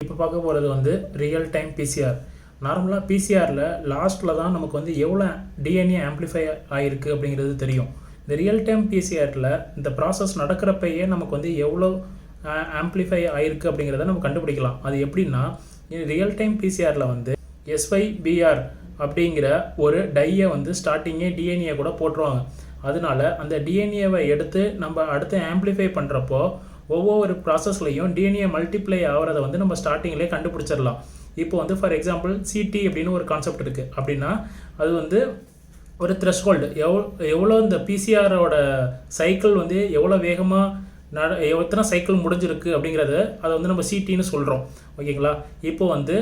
இப்போ பார்க்க போகிறது வந்து ரியல் டைம் பிசிஆர். நார்மலாக பிசிஆரில் லாஸ்ட்டில் தான் நமக்கு வந்து எவ்வளோ டிஎன்ஏ ஆம்ப்ளிஃபை ஆகிருக்கு அப்படிங்கிறது தெரியும். இந்த ரியல் டைம் பிசிஆரில் இந்த ப்ராசஸ் நடக்கிறப்பயே நமக்கு வந்து எவ்வளோ ஆம்ப்ளிஃபை ஆகிருக்கு அப்படிங்கிறத நம்ம கண்டுபிடிக்கலாம். அது எப்படின்னா, ரியல் டைம் பிசிஆரில் வந்து SYBR அப்படிங்கிற ஒரு டையை வந்து ஸ்டார்டிங்கே டிஎன்ஏ கூட போட்டுருவாங்க. அதனால அந்த டிஎன்ஏவை எடுத்து நம்ம அடுத்து ஆம்ப்ளிஃபை பண்ணுறப்போ ஒவ்வொரு ப்ராசஸ்லையும் டிஎன்ஏ மல்டிப்ளை ஆகிறத வந்து நம்ம ஸ்டார்டிங்லேயே கண்டுபிடிச்சிடலாம். இப்போ வந்து ஃபார் எக்ஸாம்பிள் சிடி அப்படின்னு ஒரு கான்செப்ட் இருக்குது. அப்படின்னா அது வந்து ஒரு த்ரெஷ்ஹோல்டு, எவ்வளோ இந்த பிசிஆரோட சைக்கிள் வந்து எவ்வளோ வேகமாக எத்தனை சைக்கிள் முடிஞ்சிருக்கு அப்படிங்கிறத அதை வந்து நம்ம சிடின்னு சொல்கிறோம். ஓகேங்களா? இப்போ வந்து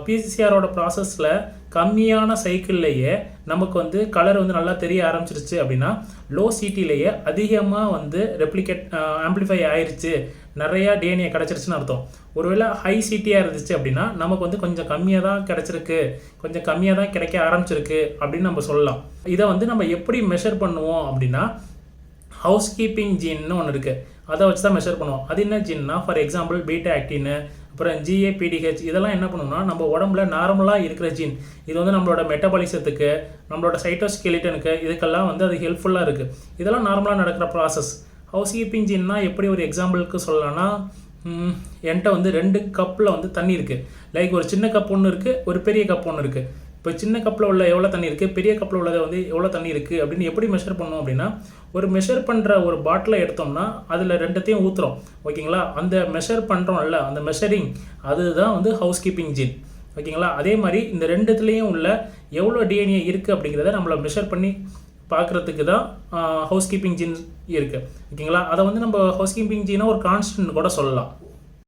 பிசிஆரோட ப்ராசஸில் கம்மியான சைக்கிள்லேயே நமக்கு வந்து கலர் வந்து நல்லா தெரிய ஆரம்பிச்சிருச்சு அப்படின்னா லோ சிடிலேயே அதிகமாக வந்து ஆம்ப்ளிஃபை ஆயிடுச்சு, நிறையா டிஎன்ஏ கிடச்சிருச்சுன்னு அர்த்தம். ஒருவேளை ஹை சிடியாக இருந்துச்சு அப்படின்னா நமக்கு வந்து கொஞ்சம் கம்மியாக தான் கிடச்சிருக்கு, கொஞ்சம் கம்மியாக தான் கிடைக்க ஆரம்பிச்சிருக்கு அப்படின்னு நம்ம சொல்லலாம். இதை வந்து நம்ம எப்படி மெஷர் பண்ணுவோம் அப்படின்னா, ஹவுஸ் கீப்பிங் ஜீன்னு ஒன்று இருக்குது, அதை வச்சு தான் மெஷர் பண்ணுவோம். அது என்ன ஜீன்னா, ஃபார் எக்ஸாம்பிள் பீட்டா ஆக்டின்னு, அப்புறம் GAPDH, இதெல்லாம் என்ன பண்ணணும்னா நம்ம உடம்புல நார்மலாக இருக்கிற ஜீன். இது வந்து நம்மளோட மெட்டபாலிசத்துக்கு, நம்மளோட சைட்டோஸ்கெலிட்டனுக்கு, இதுக்கெல்லாம் வந்து அது ஹெல்ப்ஃபுல்லாக இருக்குது. இதெல்லாம் நார்மலாக நடக்கிற ப்ராசஸ். ஹவுஸ் கீப்பிங் ஜீன்னா எப்படி ஒரு எக்ஸாம்பிளுக்கு சொல்லலாம்னா, என்கிட்ட வந்து 2 கப்பில் வந்து தண்ணி இருக்குது. லைக் ஒரு சின்ன கப் ஒன்று இருக்குது, ஒரு பெரிய கப் ஒன்று இருக்குது. இப்போ சின்ன கப்பில் உள்ள எவ்வளோ தண்ணி இருக்குது, பெரிய கப்பில் உள்ளதை வந்து எவ்வளோ தண்ணி இருக்குது அப்படின்னு எப்படி மெஷர் பண்ணோம் அப்படின்னா, ஒரு மெஷர் பண்ணுற ஒரு பாட்டிலை எடுத்தோம்னா அதில் 2த்தையும் ஊற்றுறோம். ஓகேங்களா? அந்த மெஷர் பண்ணுறோம்ல, அந்த மெஷரிங் அதுதான் வந்து ஹவுஸ் கீப்பிங் ஜீன். ஓகேங்களா? அதே மாதிரி இந்த 2த்துலேயும் உள்ள எவ்வளோ டிஎன்ஏ இருக்குது அப்படிங்கிறத நம்மளை மெஷர் பண்ணி பார்க்குறதுக்கு தான் ஹவுஸ் கீப்பிங் ஜீன் இருக்குது. ஓகேங்களா? அதை வந்து நம்ம ஹவுஸ் கீப்பிங் ஜீனை ஒரு கான்ஸ்டன்ட் கூட சொல்லலாம்.